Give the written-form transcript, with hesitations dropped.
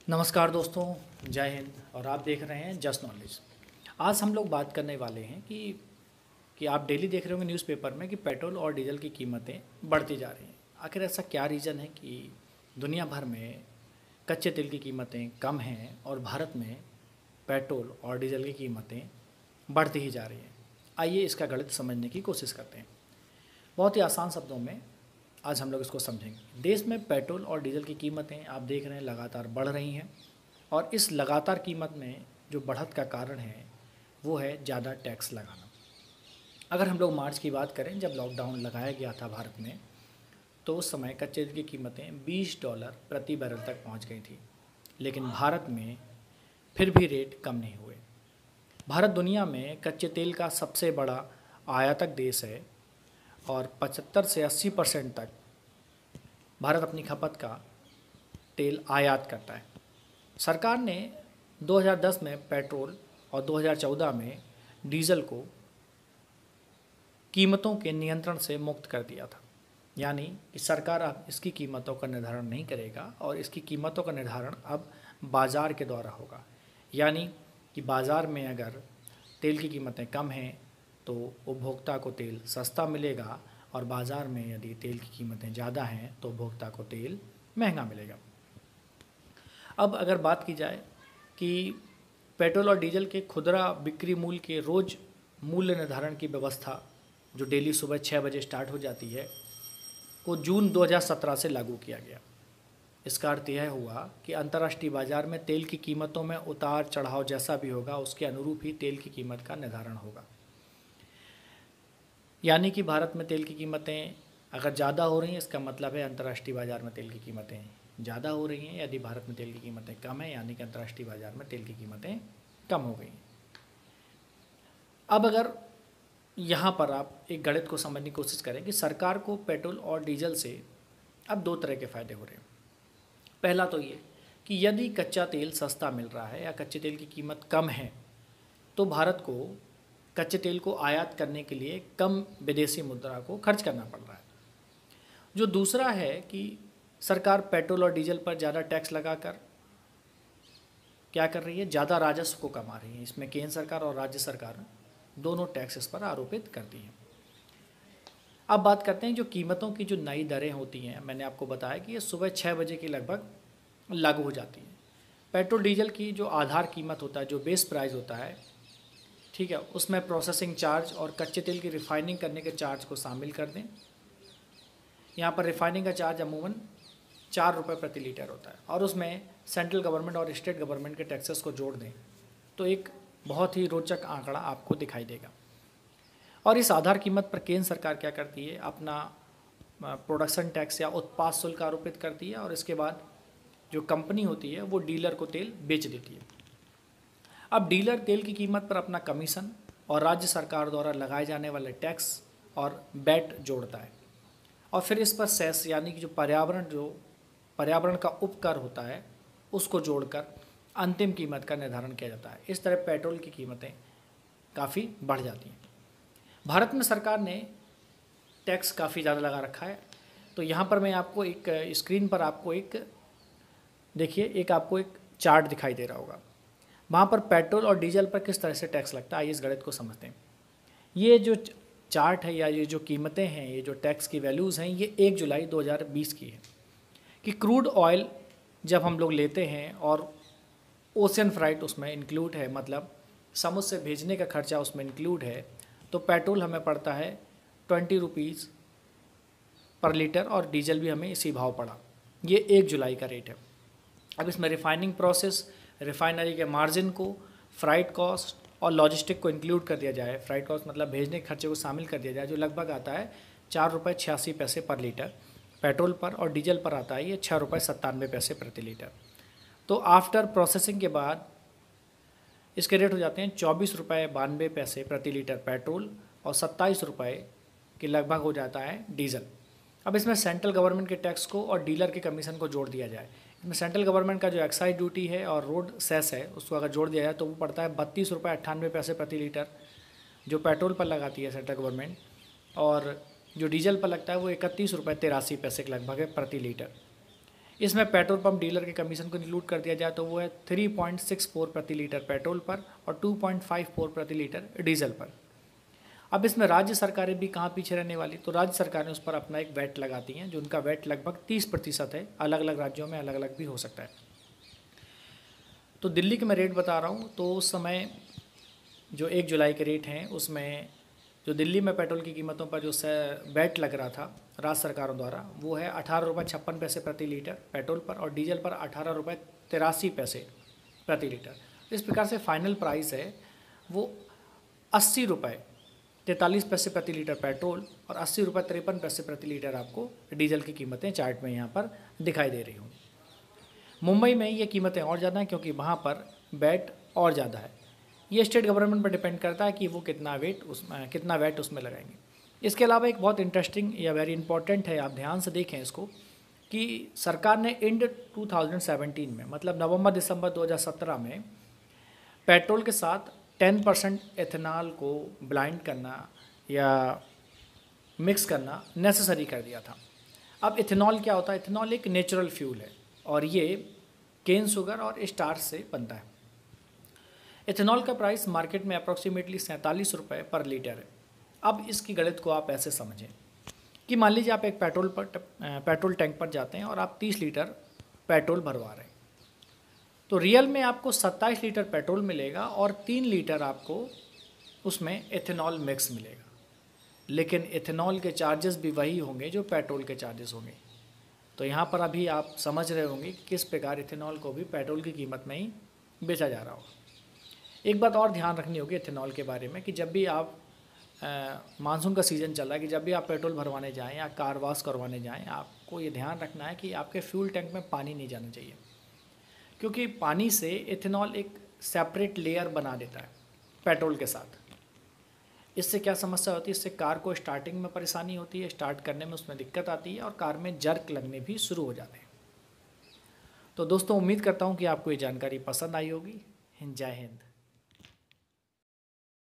नमस्कार दोस्तों, जय हिंद। और आप देख रहे हैं जस्ट नॉलेज। आज हम लोग बात करने वाले हैं कि आप डेली देख रहे होंगे न्यूज़पेपर में कि पेट्रोल और डीजल की कीमतें बढ़ती जा रही हैं। आखिर ऐसा क्या रीज़न है कि दुनिया भर में कच्चे तेल की कीमतें कम हैं और भारत में पेट्रोल और डीजल की कीमतें बढ़ती ही जा रही हैं। आइए इसका गणित समझने की कोशिश करते हैं। बहुत ही आसान शब्दों में आज हम लोग इसको समझेंगे। देश में पेट्रोल और डीजल की कीमतें आप देख रहे हैं लगातार बढ़ रही हैं और इस लगातार कीमत में जो बढ़त का कारण है वो है ज़्यादा टैक्स लगाना। अगर हम लोग मार्च की बात करें, जब लॉकडाउन लगाया गया था भारत में, तो उस समय कच्चे तेल की कीमतें $20 प्रति बैरल तक पहुंच गई थी, लेकिन भारत में फिर भी रेट कम नहीं हुए। भारत दुनिया में कच्चे तेल का सबसे बड़ा आयातक देश है और 75 से 80% तक भारत अपनी खपत का तेल आयात करता है। सरकार ने 2010 में पेट्रोल और 2014 में डीजल को कीमतों के नियंत्रण से मुक्त कर दिया था, यानी कि सरकार अब इसकी कीमतों का निर्धारण नहीं करेगा और इसकी कीमतों का निर्धारण अब बाज़ार के द्वारा होगा। यानी कि बाज़ार में अगर तेल की कीमतें कम हैं तो उपभोक्ता को तेल सस्ता मिलेगा और बाज़ार में यदि तेल की कीमतें ज़्यादा हैं तो उपभोक्ता को तेल महंगा मिलेगा। अब अगर बात की जाए कि पेट्रोल और डीजल के खुदरा बिक्री मूल्य के रोज़ मूल्य निर्धारण की व्यवस्था जो डेली सुबह 6 बजे स्टार्ट हो जाती है वो जून 2017 से लागू किया गया। इसका अर्थ यह हुआ कि अंतर्राष्ट्रीय बाज़ार में तेल की कीमतों में उतार चढ़ाव जैसा भी होगा उसके अनुरूप ही तेल की कीमत का निर्धारण होगा। यानी कि भारत में तेल की कीमतें अगर ज़्यादा हो रही हैं इसका मतलब है अंतर्राष्ट्रीय बाज़ार में तेल की कीमतें ज़्यादा हो रही हैं। यदि भारत में तेल की कीमतें कम हैं यानी कि अंतर्राष्ट्रीय बाज़ार में तेल की कीमतें कम हो गई हैं। अब अगर यहाँ पर आप एक गणित को समझने की कोशिश करें कि सरकार को पेट्रोल और डीजल से अब दो तरह के फ़ायदे हो रहे हैं। पहला तो ये कि यदि कच्चा तेल सस्ता मिल रहा है या कच्चे तेल की कीमत कम है तो भारत को कच्चे तेल को आयात करने के लिए कम विदेशी मुद्रा को खर्च करना पड़ रहा है। जो दूसरा है कि सरकार पेट्रोल और डीजल पर ज़्यादा टैक्स लगाकर क्या कर रही है, ज़्यादा राजस्व को कमा रही है। इसमें केंद्र सरकार और राज्य सरकार दोनों टैक्स इस पर आरोपित करती हैं। अब बात करते हैं जो कीमतों की जो नई दरें होती हैं। मैंने आपको बताया कि ये सुबह 6 बजे के लगभग लागू हो जाती हैं। पेट्रोल डीजल की जो आधार कीमत होता है, जो बेस प्राइस होता है, ठीक है, उसमें प्रोसेसिंग चार्ज और कच्चे तेल की रिफाइनिंग करने के चार्ज को शामिल कर दें। यहाँ पर रिफाइनिंग का चार्ज अमूमन ₹4 प्रति लीटर होता है और उसमें सेंट्रल गवर्नमेंट और स्टेट गवर्नमेंट के टैक्सेस को जोड़ दें तो एक बहुत ही रोचक आंकड़ा आपको दिखाई देगा। और इस आधार कीमत पर केंद्र सरकार क्या करती है, अपना प्रोडक्शन टैक्स या उत्पाद शुल्क आरोपित करती है और इसके बाद जो कंपनी होती है वो डीलर को तेल बेच देती है। अब डीलर तेल की कीमत पर अपना कमीशन और राज्य सरकार द्वारा लगाए जाने वाले टैक्स और बैट जोड़ता है और फिर इस पर सेस यानी कि जो पर्यावरण का उपकर होता है उसको जोड़कर अंतिम कीमत का निर्धारण किया जाता है। इस तरह पेट्रोल की कीमतें काफ़ी बढ़ जाती हैं। भारत में सरकार ने टैक्स काफ़ी ज़्यादा लगा रखा है। तो यहाँ पर मैं आपको एक स्क्रीन पर आपको एक चार्ट दिखाई दे रहा होगा। वहाँ पर पेट्रोल और डीजल पर किस तरह से टैक्स लगता है, आइए इस गणित को समझते हैं। ये जो चार्ट है या ये जो कीमतें हैं, ये जो टैक्स की वैल्यूज़ हैं, ये 1 जुलाई 2020 की है कि क्रूड ऑयल जब हम लोग लेते हैं और ओशन फ्राइट उसमें इंक्लूड है, मतलब समुद्र से भेजने का खर्चा उसमें इंक्लूड है, तो पेट्रोल हमें पड़ता है ₹20 पर लीटर और डीजल भी हमें इसी भाव पड़ा। ये 1 जुलाई का रेट है। अब इसमें रिफाइनिंग प्रोसेस, रिफाइनरी के मार्जिन को, फ्राइट कॉस्ट और लॉजिस्टिक को इंक्लूड कर दिया जाए। फ्राइट कॉस्ट मतलब भेजने के खर्चे को शामिल कर दिया जाए, जो लगभग आता है ₹4.86 पर लीटर पेट्रोल पर और डीजल पर आता है ये ₹6.97 प्रति लीटर। तो आफ्टर प्रोसेसिंग के बाद इसके रेट हो जाते हैं ₹24.92 प्रति लीटर पेट्रोल और ₹27 के लगभग हो जाता है डीजल। अब इसमें सेंट्रल गवर्नमेंट के टैक्स को और डीलर के कमीशन को जोड़ दिया जाए। इसमें सेंट्रल गवर्नमेंट का जो एक्साइज ड्यूटी है और रोड सेस है उसको अगर जोड़ दिया जाए तो वो पड़ता है ₹32.98 प्रति लीटर जो पेट्रोल पर लगाती है सेंट्रल गवर्नमेंट, और जो डीजल पर लगता है वो ₹31.83 के लगभग है प्रति लीटर। इसमें पेट्रोल पंप डीलर के कमीशन को इंक्लूड कर दिया जाए तो वो है 3.64 प्रति लीटर पेट्रोल पर और 2.54 प्रति लीटर डीजल पर। अब इसमें राज्य सरकारें भी कहाँ पीछे रहने वाली, तो राज्य सरकारें उस पर अपना एक वैट लगाती हैं, जो उनका वैट लगभग 30% है। अलग अलग राज्यों में अलग अलग भी हो सकता है। तो दिल्ली के मैं रेट बता रहा हूँ, तो उस समय जो 1 जुलाई के रेट हैं उसमें जो दिल्ली में पेट्रोल की कीमतों पर जो वैट लग रहा था राज्य सरकारों द्वारा, वो है 18.56 रुपये प्रति लीटर पेट्रोल पर और डीजल पर 18.83 रुपये प्रति लीटर। इस प्रकार से फाइनल प्राइस है वो 80.43 रुपये प्रति लीटर पेट्रोल और 80.53 रुपये प्रति लीटर आपको डीजल की कीमतें चार्ट में यहाँ पर दिखाई दे रही होंगी। मुंबई में ये कीमतें और ज़्यादा हैं क्योंकि वहाँ पर वैट और ज़्यादा है। ये स्टेट गवर्नमेंट पर डिपेंड करता है कि वो कितना वैट उसमें लगाएंगे। इसके अलावा एक बहुत इंटरेस्टिंग या वेरी इंपॉर्टेंट है, आप ध्यान से देखें इसको, कि सरकार ने इंड 2017 में मतलब नवंबर दिसंबर 2017 में पेट्रोल के साथ 10% एथेनॉल को ब्लाइंड करना या मिक्स करना नेसेसरी कर दिया था। अब इथेनॉल क्या होता है? इथेनॉल एक नेचुरल फ्यूल है और ये केन शुगर और स्टार्च से बनता है। इथेनॉल का प्राइस मार्केट में अप्रॉक्सीमेटली 47 रुपये पर लीटर है। अब इसकी गणित को आप ऐसे समझें कि मान लीजिए आप एक पेट्रोल टैंक पर जाते हैं और आप 30 लीटर पेट्रोल भरवा रहे हैं, तो रियल में आपको 27 लीटर पेट्रोल मिलेगा और 3 लीटर आपको उसमें एथेनॉल मिक्स मिलेगा। लेकिन एथेनॉल के चार्जेस भी वही होंगे जो पेट्रोल के चार्जेस होंगे। तो यहाँ पर अभी आप समझ रहे होंगे कि किस प्रकार इथेनॉल को भी पेट्रोल की कीमत में ही बेचा जा रहा होगा। एक बात और ध्यान रखनी होगी इथेनॉल के बारे में कि जब भी आप मानसून का सीज़न चल रहा है कि जब भी आप पेट्रोल भरवाने जाएं या कार वॉश करवाने जाएं, आपको ये ध्यान रखना है कि आपके फ्यूल टैंक में पानी नहीं जाना चाहिए, क्योंकि पानी से इथेनॉल एक सेपरेट लेयर बना देता है पेट्रोल के साथ। इससे क्या समस्या होती है? इससे कार को स्टार्टिंग में परेशानी होती है, स्टार्ट करने में उसमें दिक्कत आती है और कार में जर्क लगने भी शुरू हो जाते हैं। तो दोस्तों, उम्मीद करता हूँ कि आपको ये जानकारी पसंद आई होगी। जय हिंद।